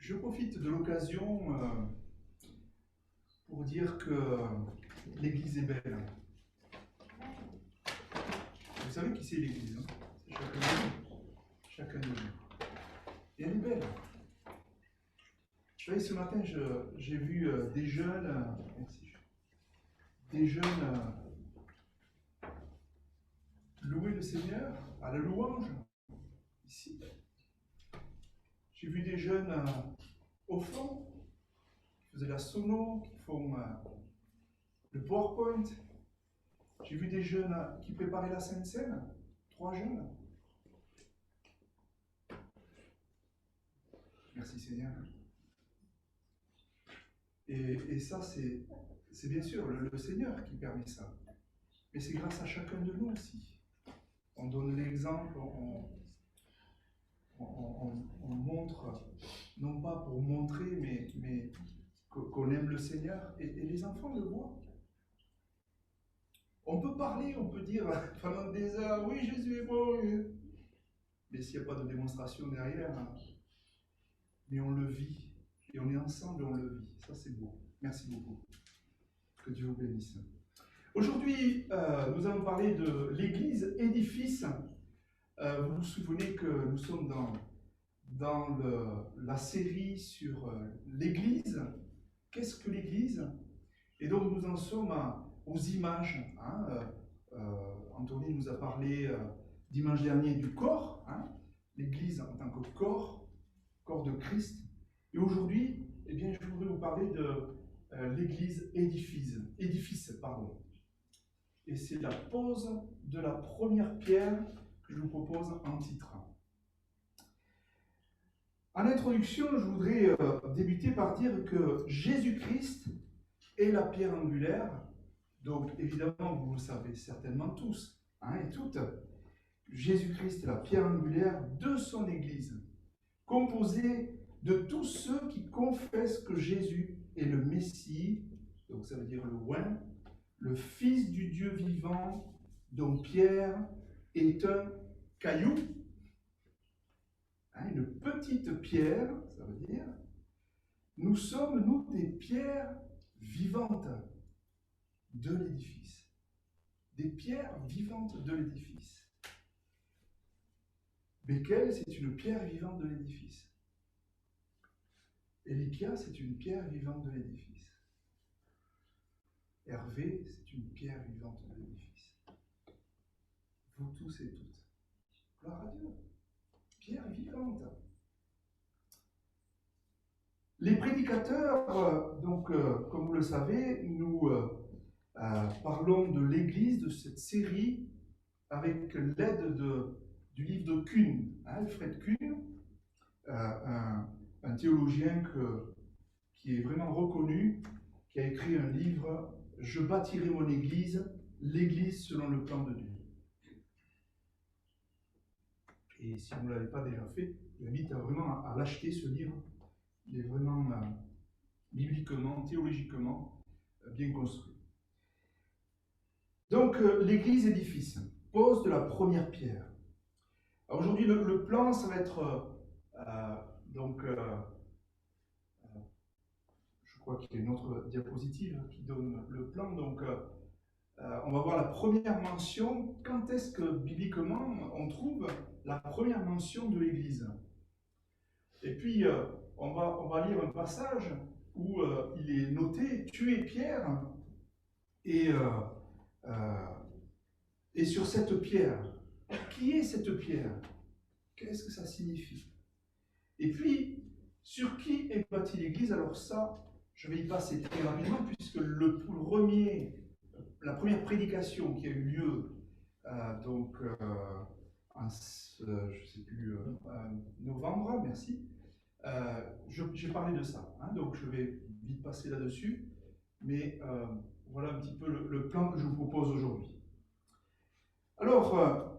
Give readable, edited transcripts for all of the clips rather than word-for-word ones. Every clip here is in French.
Je profite de l'occasion pour dire que l'Église est belle. Vous savez qui c'est l'Église, hein? C'est chacun de nous. Chacun de nous. Et elle est belle. Vous savez, ce matin, j'ai vu des jeunes, louer le Seigneur à la louange, ici. J'ai vu des jeunes au fond, qui faisaient la sono, qui font le PowerPoint. J'ai vu des jeunes qui préparaient la Sainte Seine, 3 jeunes. Merci Seigneur. Et ça, c'est bien sûr le Seigneur qui permet ça. Mais c'est grâce à chacun de nous aussi. On donne l'exemple, on montre, non pas pour montrer, mais qu'on aime le Seigneur. Et les enfants le voient. On peut parler, on peut dire pendant des heures, oui, Jésus est bon. Mais s'il n'y a pas de démonstration derrière, mais on le vit. Et on est ensemble et on le vit. Ça, c'est beau. Merci beaucoup. Que Dieu vous bénisse. Aujourd'hui, nous allons parler de l'Église édifice. Vous vous souvenez que nous sommes dans la série sur l'Église. Qu'est-ce que l'Église? Et donc, nous en sommes aux images. Anthony nous a parlé dimanche dernier du corps. L'Église en tant que corps de Christ. Et aujourd'hui, eh bien, je voudrais vous parler de l'Église édifice. Et c'est la pose de la première pierre que je vous propose en titre. En introduction, je voudrais débuter par dire que Jésus-Christ est la pierre angulaire. Donc, évidemment, vous le savez certainement tous et toutes. Jésus-Christ est la pierre angulaire de son Église, composée de tous ceux qui confessent que Jésus est le Messie, donc ça veut dire le oint, le Fils du Dieu vivant, dont Pierre est un caillou, une petite pierre, ça veut dire. Nous sommes, nous, des pierres vivantes de l'édifice. Des pierres vivantes de l'édifice. Becquel, c'est une pierre vivante de l'édifice. Elikia, c'est une pierre vivante de l'édifice. Hervé, c'est une pierre vivante de l'édifice. Vous tous et toutes. Gloire à Dieu. Pierre vivante. Les prédicateurs, comme vous le savez, nous parlons de l'Église, de cette série, avec l'aide du livre de Kuhn, Alfred Kuhn, un théologien qui est vraiment reconnu, qui a écrit un livre « Je bâtirai mon Église, l'Église selon le plan de Dieu ». Et si vous ne l'avez pas déjà fait, je vous invite vraiment à l'acheter, ce livre. Il est vraiment bibliquement, théologiquement bien construit. Donc, l'Église édifice, pose de la première pierre. Aujourd'hui, le plan, ça va être je crois qu'il y a une autre diapositive qui donne le plan. Donc, on va voir la première mention. Quand est-ce que, bibliquement, on trouve la première mention de l'Église? Et puis, on va lire un passage où il est noté « Tu es Pierre » et sur cette pierre. Qui est cette pierre? Qu'est-ce que ça signifie? Et puis, sur qui est bâtie l'Église? Alors ça, je vais y passer très rapidement, puisque la première prédication qui a eu lieu, je sais plus, novembre, merci, j'ai parlé de ça. Donc je vais vite passer là-dessus, mais voilà un petit peu le plan que je vous propose aujourd'hui. Alors,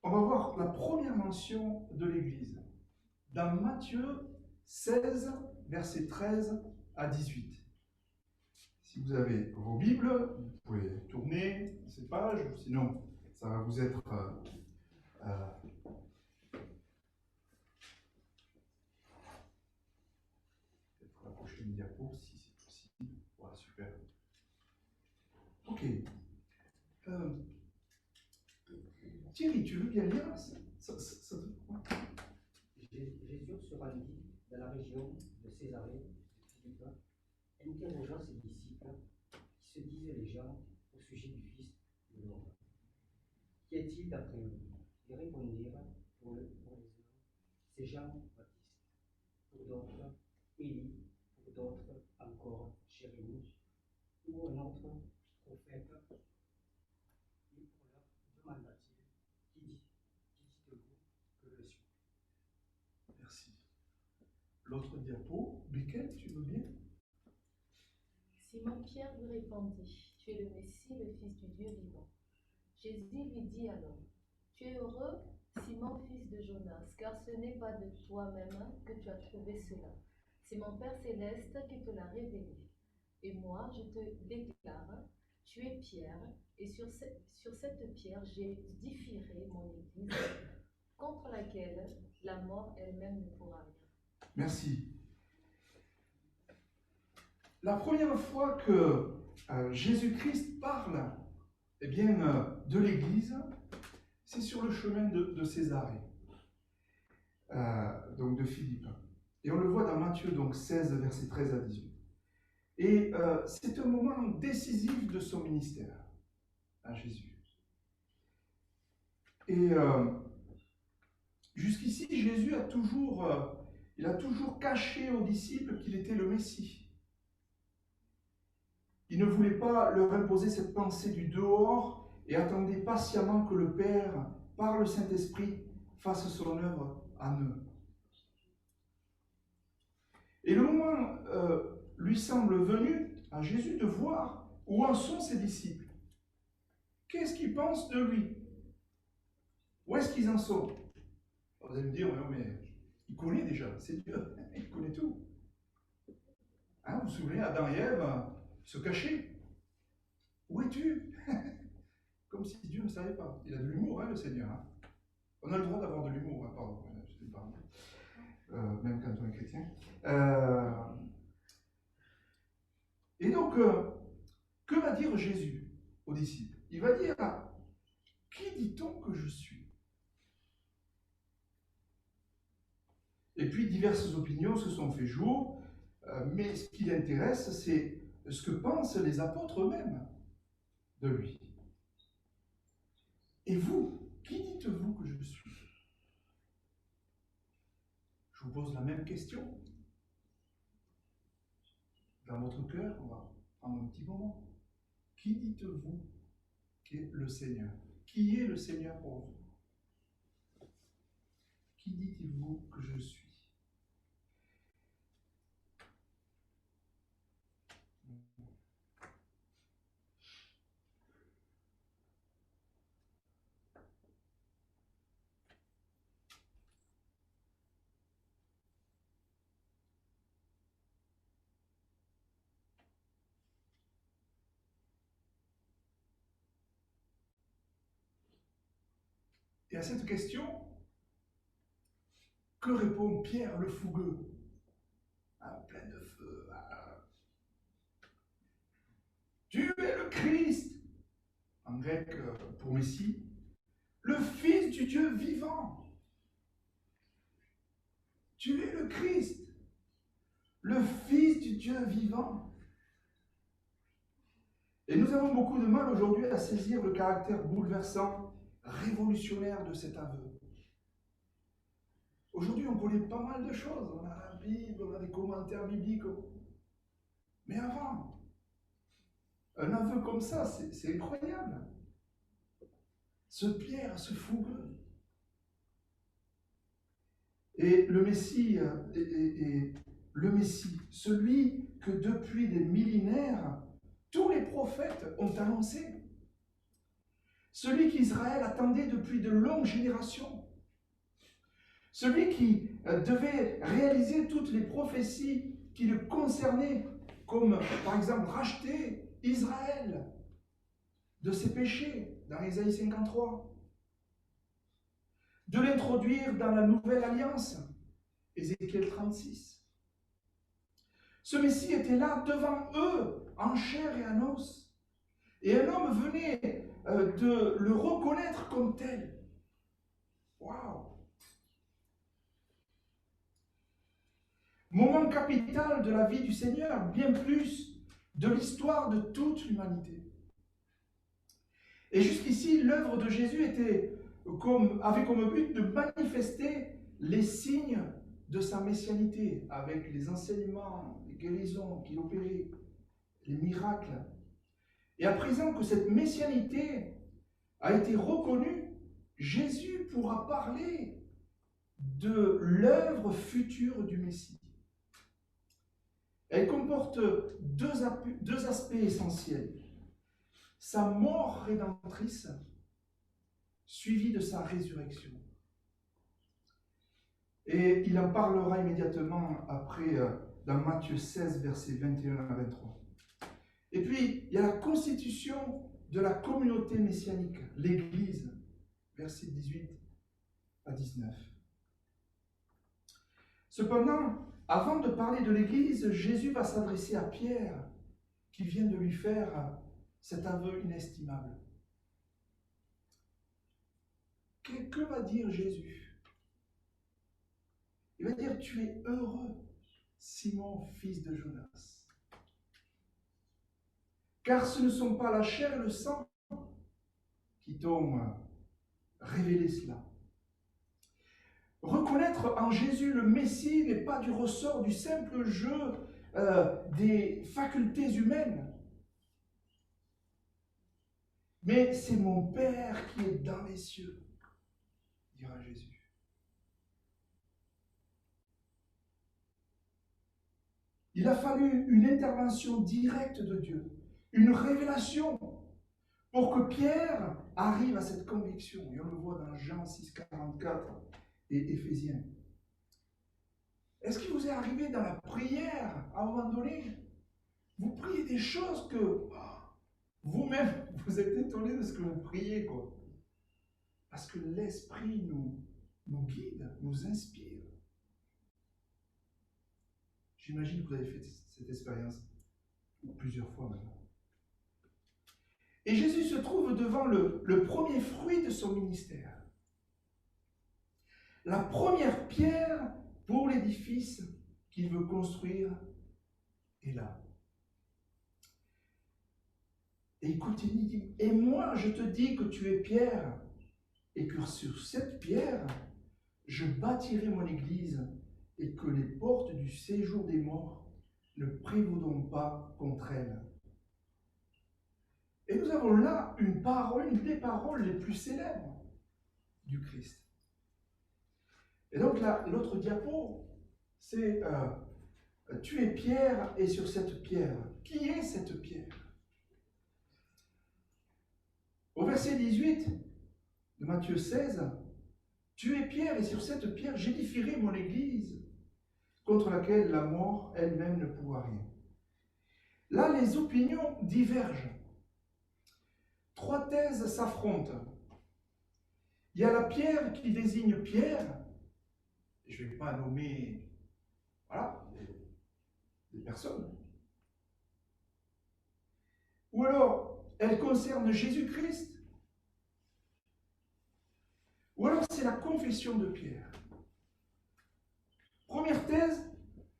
on va voir la première mention de l'Église dans Matthieu 16, versets 13 à 18. Si vous avez vos Bibles, vous pouvez tourner ces pages, sinon ça va vous être diapo, si c'est possible. Voilà, super. Ok. Thierry, tu veux bien lire Jésus se rendit dans la région de Césarée de Philippe, interrogeant ses disciples qui se disaient les gens au sujet du Fils de l'homme. Qu'y a-t-il d'après eux? Ils répondirent pour les uns, c'est Jean-Baptiste, pour d'autres, Élie, pour d'autres encore, Jérémie, ou un autre prophète. Et pour leur demanda-t-il, qui dites-vous que je suis? Merci. L'autre diapo, Michael, tu veux bien? Simon-Pierre lui répondit, tu es le Messie, le Fils du Dieu vivant. Jésus lui dit alors, tu es heureux, Simon, fils de Jonas, car ce n'est pas de toi-même que tu as trouvé cela. C'est mon Père céleste qui te l'a révélé. Et moi, je te déclare, tu es Pierre, et sur cette pierre, j'édifierai mon église, contre laquelle la mort elle-même ne pourra rien. Merci. La première fois que Jésus-Christ parle de l'Église, c'est sur le chemin de Césarée, donc de Philippe. Et on le voit dans Matthieu donc 16, versets 13 à 18. Et c'est un moment décisif de son ministère à Jésus. Et jusqu'ici, Jésus a toujours caché aux disciples qu'il était le Messie. Il ne voulait pas leur imposer cette pensée du dehors et attendait patiemment que le Père, par le Saint-Esprit, fasse son œuvre en eux. Et le moment lui semble venu à Jésus de voir où en sont ses disciples. Qu'est-ce qu'ils pensent de lui? Où est-ce qu'ils en sont? Vous allez me dire, non, mais il connaît déjà, c'est Dieu, il connaît tout. Hein, vous vous souvenez, Adam et Ève se cachaient. Où es-tu? Comme si Dieu ne savait pas. Il a de l'humour, hein, le Seigneur. Hein. On a le droit d'avoir de l'humour, hein, pardon. Même quand on est chrétien. Et donc, que va dire Jésus aux disciples? Il va dire, qui dit-on que je suis? Et puis, diverses opinions se sont fait jour, mais ce qui l'intéresse, c'est ce que pensent les apôtres eux-mêmes de lui. Et vous, qui dites-vous que je suis? Je vous pose la même question. Dans votre cœur, on va prendre un petit moment. Qui dites-vous qu'est le Seigneur? Qui est le Seigneur pour vous? Qui dites-vous que je suis? Et à cette question, que répond Pierre le fougueux? Plein de feu. Tu es le Christ, en grec pour Messie, le Fils du Dieu vivant. Tu es le Christ, le Fils du Dieu vivant. Et nous avons beaucoup de mal aujourd'hui à saisir le caractère bouleversant, révolutionnaire de cet aveu. Aujourd'hui, on connaît pas mal de choses. On a la Bible, on a des commentaires bibliques. Mais avant, un aveu comme ça, c'est incroyable. Ce Pierre, ce fougueux. Et le Messie, le Messie, celui que depuis des millénaires, tous les prophètes ont annoncé. Celui qu'Israël attendait depuis de longues générations. Celui qui devait réaliser toutes les prophéties qui le concernaient, comme par exemple racheter Israël de ses péchés dans Ésaïe 53, de l'introduire dans la nouvelle alliance, Ézéchiel 36, Ce Messie était là devant eux, en chair et en os. Et un homme venait de le reconnaître comme tel. Waouh! Moment capital de la vie du Seigneur, bien plus de l'histoire de toute l'humanité. Et jusqu'ici, l'œuvre de Jésus avait comme but de manifester les signes de sa messianité, avec les enseignements, les guérisons qu'il opérait, les miracles. Et à présent que cette messianité a été reconnue, Jésus pourra parler de l'œuvre future du Messie. Elle comporte deux aspects essentiels. Sa mort rédemptrice, suivie de sa résurrection. Et il en parlera immédiatement après dans Matthieu 16, versets 21 à 23. Et puis, il y a la constitution de la communauté messianique, l'Église, versets 18 à 19. Cependant, avant de parler de l'Église, Jésus va s'adresser à Pierre, qui vient de lui faire cet aveu inestimable. Que va dire Jésus? Il va dire, tu es heureux, Simon, fils de Jonas. Car ce ne sont pas la chair et le sang qui t'ont révélé cela. Reconnaître en Jésus le Messie n'est pas du ressort du simple jeu des facultés humaines. Mais c'est mon Père qui est dans les cieux, dira Jésus. Il a fallu une intervention directe de Dieu, une révélation, pour que Pierre arrive à cette conviction. Et on le voit dans Jean 6, 44 et Éphésiens. Est-ce qu'il vous est arrivé dans la prière, à un moment donné, vous priez des choses que vous-même, vous êtes étonné de ce que vous priez, quoi. Parce que l'Esprit nous guide, nous inspire. J'imagine que vous avez fait cette expérience plusieurs fois maintenant. Et Jésus se trouve devant le premier fruit de son ministère. La première pierre pour l'édifice qu'il veut construire est là. Et il continue, il dit, et moi je te dis que tu es Pierre, et que sur cette pierre, je bâtirai mon église, et que les portes du séjour des morts ne prévaudront pas contre elle. Et nous avons là une des paroles les plus célèbres du Christ. Et donc là, l'autre diapo, c'est tu es Pierre, et sur cette pierre. Qui est cette pierre? Au verset 18 de Matthieu 16, tu es Pierre, et sur cette pierre, j'édifierai mon église, contre laquelle la mort elle-même ne pourra rien. Là, les opinions divergent. Trois thèses s'affrontent. Il y a la pierre qui désigne Pierre. Je ne vais pas nommer des personnes. Ou alors, elle concerne Jésus-Christ. Ou alors, c'est la confession de Pierre. Première thèse,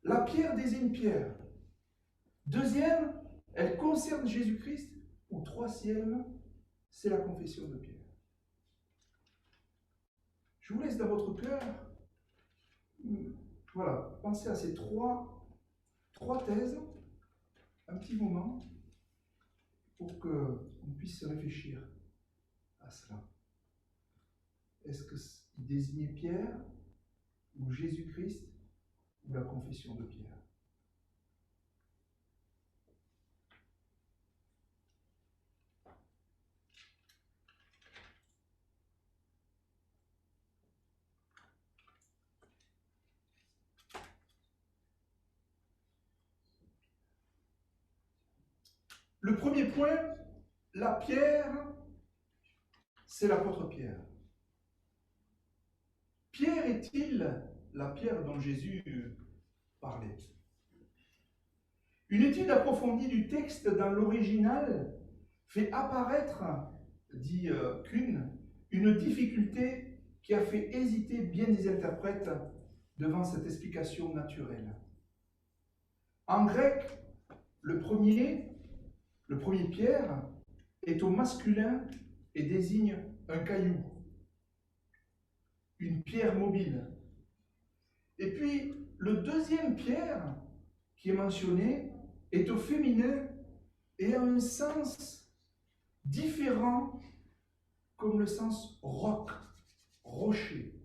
la pierre désigne Pierre. Deuxième, elle concerne Jésus-Christ. Ou troisième, c'est la confession de Pierre. Je vous laisse dans votre cœur, pensez à ces trois thèses, un petit moment, pour qu'on puisse réfléchir à cela. Est-ce qu'il désignait Pierre, ou Jésus-Christ, ou la confession de Pierre? Le premier point, la pierre, c'est l'apôtre Pierre. Pierre est-il la pierre dont Jésus parlait? Une étude approfondie du texte dans l'original fait apparaître, dit Kuhn, une difficulté qui a fait hésiter bien des interprètes devant cette explication naturelle. En grec, le premier Pierre est au masculin et désigne un caillou, une pierre mobile. Et puis, le deuxième Pierre qui est mentionné est au féminin et a un sens différent, comme le sens roc, rocher.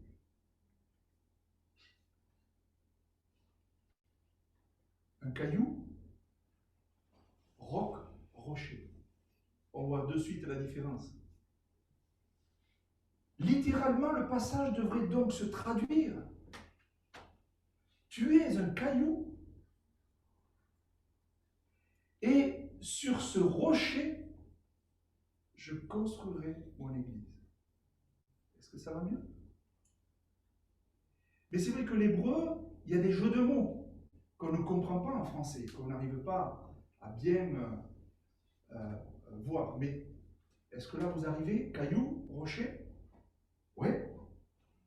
Un caillou, roc, rocher. On voit de suite la différence. Littéralement, le passage devrait donc se traduire: tu es un caillou, et sur ce rocher, je construirai mon église. Est-ce que ça va mieux? Mais c'est vrai que l'hébreu, il y a des jeux de mots qu'on ne comprend pas en français, qu'on n'arrive pas à bien voir. Mais est-ce que là vous arrivez? Caillou, rocher? Oui.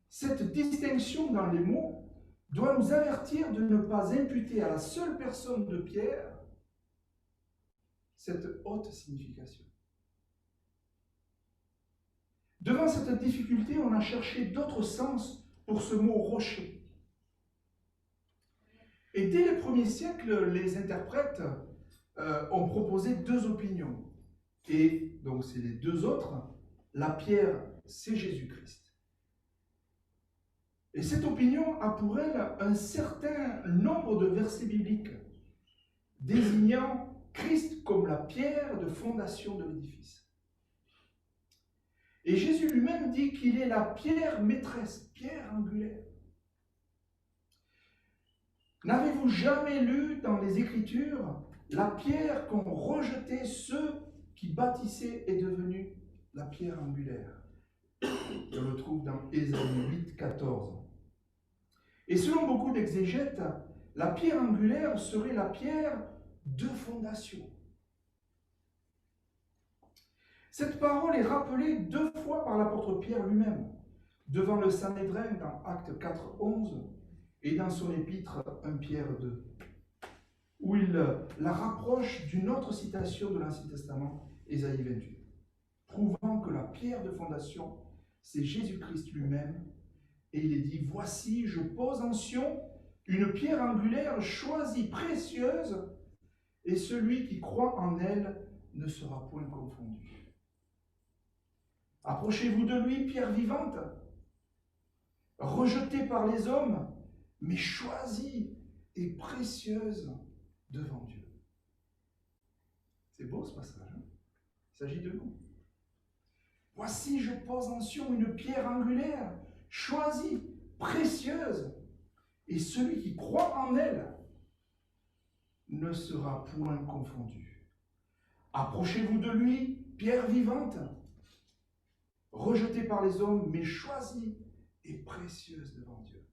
Cette distinction dans les mots doit nous avertir de ne pas imputer à la seule personne de Pierre cette haute signification. Devant cette difficulté, on a cherché d'autres sens pour ce mot rocher. Et dès le 1er siècle, les interprètes ont proposé deux opinions. Et donc c'est les deux autres. La pierre, c'est Jésus-Christ. Et cette opinion a pour elle un certain nombre de versets bibliques désignant Christ comme la pierre de fondation de l'édifice. Et Jésus lui-même dit qu'il est la pierre maîtresse, pierre angulaire. N'avez-vous jamais lu dans les Écritures la pierre qu'ont rejetée ceux qui bâtissaient est devenue la pierre angulaire? On le trouve dans Ésaïe 8, 14. Et selon beaucoup d'exégètes, la pierre angulaire serait la pierre de fondation. Cette parole est rappelée 2 fois par l'apôtre Pierre lui-même, devant le Sanhédrin dans Actes 4, 11 et dans son épître 1 Pierre 2, où il la rapproche d'une autre citation de l'Ancien Testament, Ésaïe 28, prouvant que la pierre de fondation, c'est Jésus-Christ lui-même. Et il est dit: voici, je pose en Sion une pierre angulaire choisie, précieuse, et celui qui croit en elle ne sera point confondu. Approchez-vous de lui, pierre vivante, rejetée par les hommes, mais choisie et précieuse devant Dieu. C'est beau ce passage, hein? Il s'agit de nous. Voici, je pose en Sion une pierre angulaire, choisie, précieuse, et celui qui croit en elle ne sera point confondu. Approchez-vous de lui, pierre vivante, rejetée par les hommes, mais choisie et précieuse devant Dieu.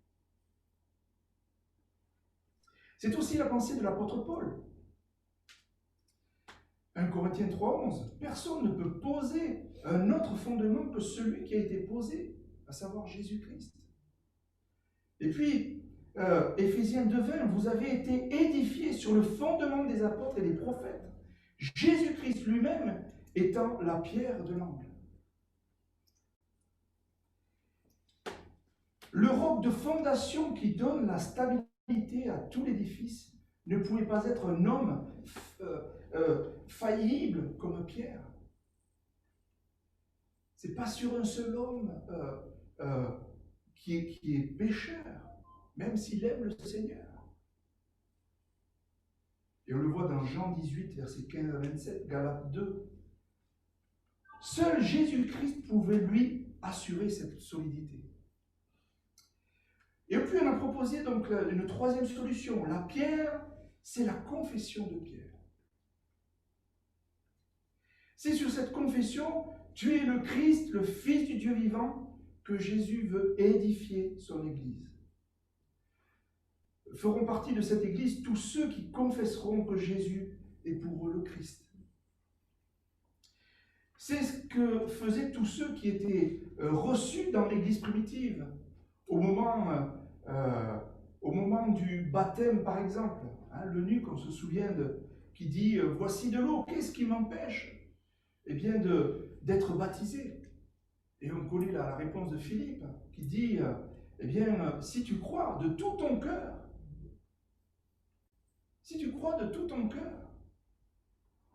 C'est aussi la pensée de l'apôtre Paul. 1 Corinthiens 3,11. Personne ne peut poser un autre fondement que celui qui a été posé, à savoir Jésus-Christ. Et puis, Éphésiens 2,20, vous avez été édifiés sur le fondement des apôtres et des prophètes, Jésus-Christ lui-même étant la pierre de l'angle. Le roc de fondation qui donne la stabilité à tout l'édifice ne pouvait pas être un homme faillible comme Pierre. C'est pas sur un seul homme qui est pécheur, même s'il aime le Seigneur. Et on le voit dans Jean 18, versets 15 à 27, Galates 2. Seul Jésus-Christ pouvait lui assurer cette solidité. Et puis on a proposé donc une troisième solution. La pierre, c'est la confession de Pierre. C'est sur cette confession, tu es le Christ, le Fils du Dieu vivant, que Jésus veut édifier son Église. feront partie de cette Église tous ceux qui confesseront que Jésus est pour eux le Christ. C'est ce que faisaient tous ceux qui étaient reçus dans l'Église primitive, au moment du baptême, par exemple. Hein, l'eunuque, on se souvient, qui dit « Voici de l'eau, qu'est-ce qui m'empêche ?» Eh bien, d'être baptisé. Et on connaît la réponse de Philippe, qui dit « Eh bien, si tu crois de tout ton cœur,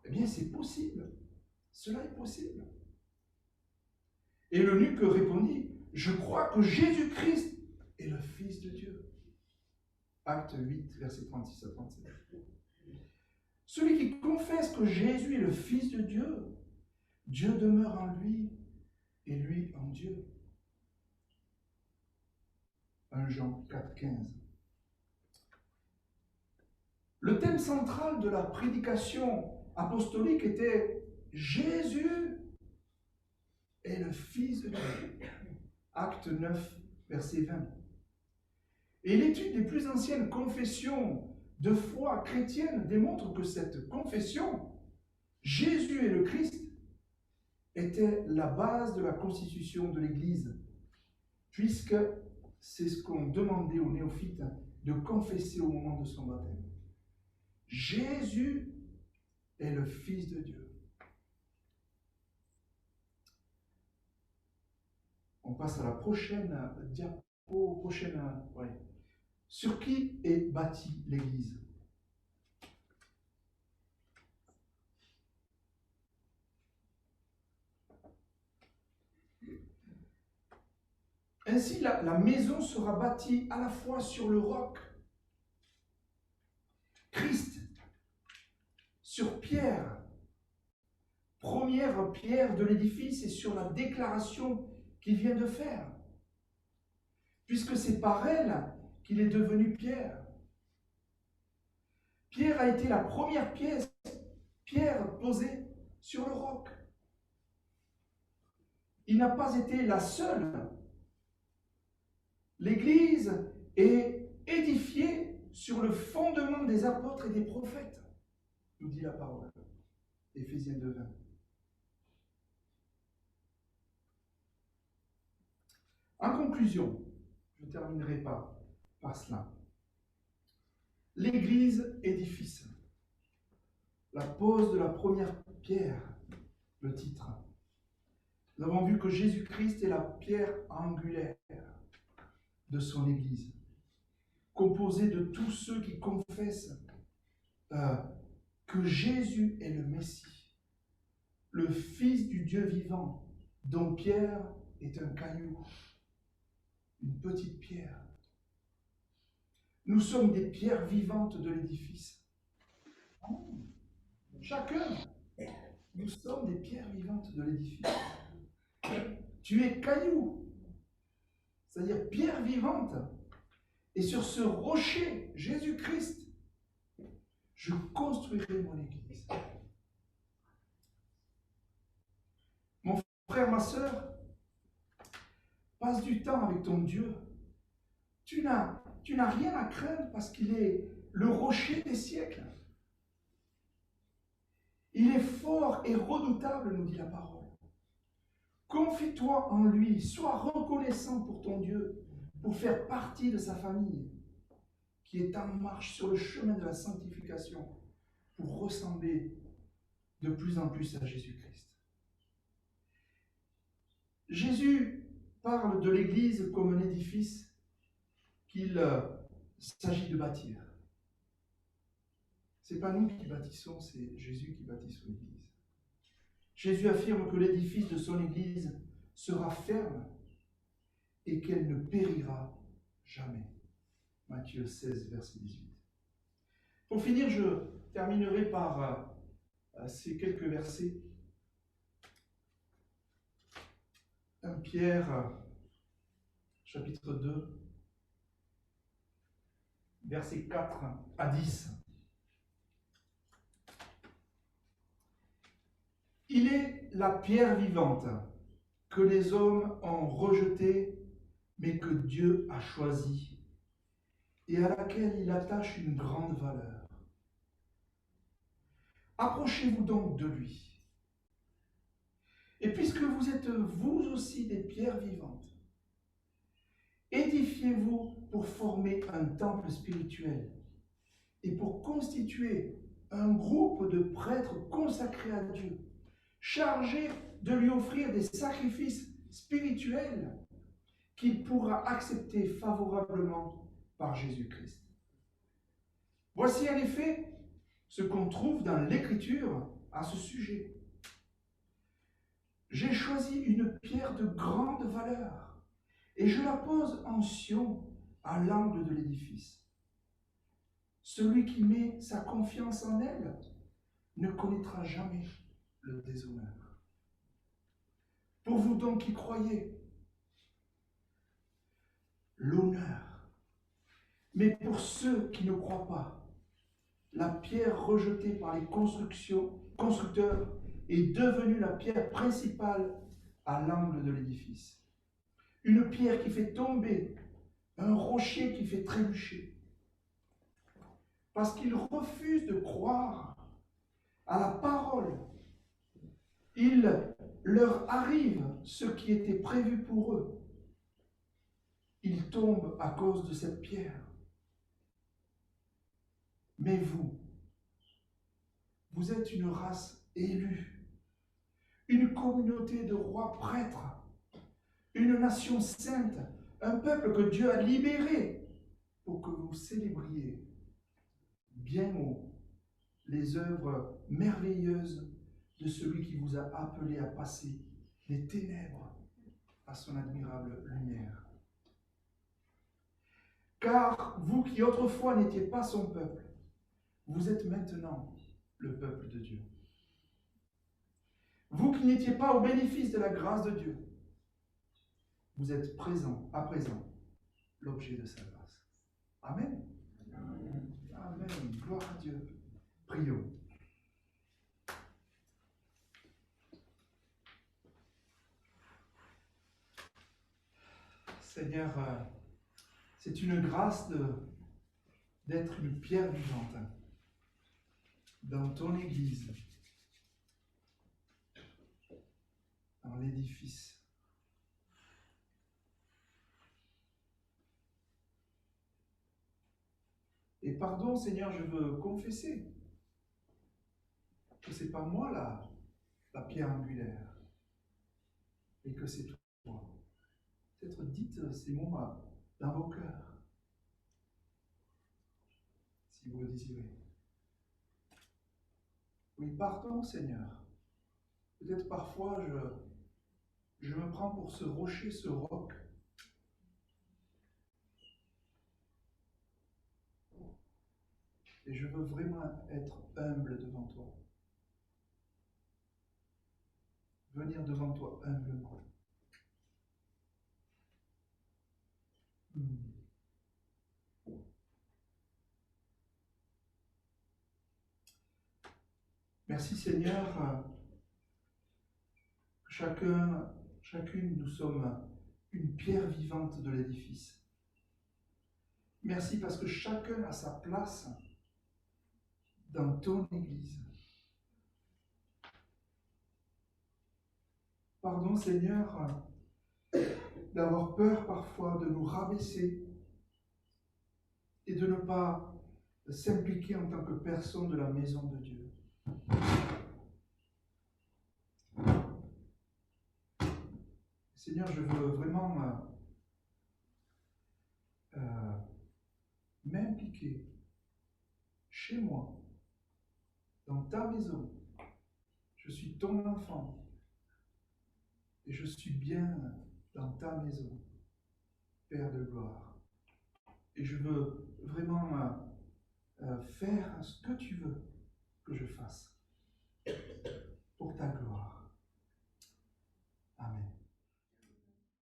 eh bien, c'est possible. Cela est possible. » Et l'eunuque répondit, « Je crois que Jésus-Christ est le Fils de Dieu. » Acte 8, versets 36 à 37. Celui qui confesse que Jésus est le Fils de Dieu, Dieu demeure en lui et lui en Dieu. 1 Jean 4, 15. Le thème central de la prédication apostolique était Jésus est le Fils de Dieu. Acte 9, verset 20. Et l'étude des plus anciennes confessions de foi chrétienne démontre que cette confession, Jésus est le Christ, était la base de la constitution de l'Église, puisque c'est ce qu'on demandait aux néophytes de confesser au moment de son baptême. Jésus est le Fils de Dieu. On passe à la prochaine diapo, Sur qui est bâtie l'Église? Ainsi, la maison sera bâtie à la fois sur le roc, Christ, sur Pierre, première pierre de l'édifice, et sur la déclaration qu'il vient de faire, puisque c'est par elle qu'il est devenu Pierre. Pierre a été la première pierre posée sur le roc. Il n'a pas été la seule. L'Église est édifiée sur le fondement des apôtres et des prophètes, nous dit la parole. Éphésiens 2:20. En conclusion, je terminerai par cela. L'Église édifice. La pose de la première pierre, le titre. Nous avons vu que Jésus-Christ est la pierre angulaire de son Église, composée de tous ceux qui confessent que Jésus est le Messie, le Fils du Dieu vivant, dont Pierre est un caillou, une petite pierre. Nous sommes des pierres vivantes de l'édifice. Chacun, nous sommes des pierres vivantes de l'édifice. Tu es caillou, c'est-à-dire pierre vivante. Et sur ce rocher, Jésus-Christ, je construirai mon Église. Mon frère, ma sœur, passe du temps avec ton Dieu. Tu n'as rien à craindre parce qu'il est le rocher des siècles. Il est fort et redoutable, nous dit la parole. Confie-toi en lui, sois reconnaissant pour ton Dieu, pour faire partie de sa famille, qui est en marche sur le chemin de la sanctification, pour ressembler de plus en plus à Jésus-Christ. Jésus parle de l'Église comme un édifice qu'il s'agit de bâtir. Ce n'est pas nous qui bâtissons, c'est Jésus qui bâtit son Église. Jésus affirme que l'édifice de son Église sera ferme et qu'elle ne périra jamais. Matthieu 16, verset 18. Pour finir, je terminerai par ces quelques versets. 1 Pierre, chapitre 2, versets 4 à 10. Il est la pierre vivante que les hommes ont rejetée, mais que Dieu a choisie. et à laquelle il attache une grande valeur. Approchez-vous donc de lui. Et puisque vous êtes vous aussi des pierres vivantes, édifiez-vous pour former un temple spirituel et pour constituer un groupe de prêtres consacrés à Dieu, chargés de lui offrir des sacrifices spirituels qu'il pourra accepter favorablement par Jésus-Christ. Voici en effet ce qu'on trouve dans l'Écriture à ce sujet. J'ai choisi une pierre de grande valeur et je la pose en Sion à l'angle de l'édifice. Celui qui met sa confiance en elle ne connaîtra jamais le déshonneur. Pour vous donc qui croyez, l'honneur. Mais pour ceux qui ne croient pas, la pierre rejetée par les constructeurs est devenue la pierre principale à l'angle de l'édifice. Une pierre qui fait tomber, un rocher qui fait trébucher. Parce qu'ils refusent de croire à la parole, il leur arrive ce qui était prévu pour eux. Ils tombent à cause de cette pierre. Mais vous êtes une race élue, une communauté de rois prêtres, une nation sainte, un peuple que Dieu a libéré pour que vous célébriez bien haut les œuvres merveilleuses de celui qui vous a appelé à passer des ténèbres à son admirable lumière. Car vous qui autrefois n'étiez pas son peuple, vous êtes maintenant le peuple de Dieu. Vous qui n'étiez pas au bénéfice de la grâce de Dieu, vous êtes à présent l'objet de sa grâce. Amen. Amen. Gloire à Dieu. Prions. Seigneur, c'est une grâce d'être une pierre vivante dans ton Église, dans l'édifice. Et pardon, Seigneur, je veux confesser que ce n'est pas moi la pierre angulaire, et que c'est toi. Peut-être dites ces mots dans vos cœurs, si vous le désirez. Oui, pardon, Seigneur. Peut-être parfois je me prends pour ce rocher, ce roc. Et je veux vraiment être humble devant toi. Venir devant toi humblement. Merci Seigneur. Chacune, nous sommes une pierre vivante de l'édifice. Merci parce que chacun a sa place dans ton Église. Pardon Seigneur d'avoir peur parfois de nous rabaisser et de ne pas s'impliquer en tant que personne de la maison de Dieu. Seigneur, je veux vraiment m'impliquer chez moi, dans ta maison. Je suis ton enfant et je suis bien dans ta maison, Père de gloire. Et je veux vraiment faire ce que tu veux que je fasse pour ta gloire. Amen.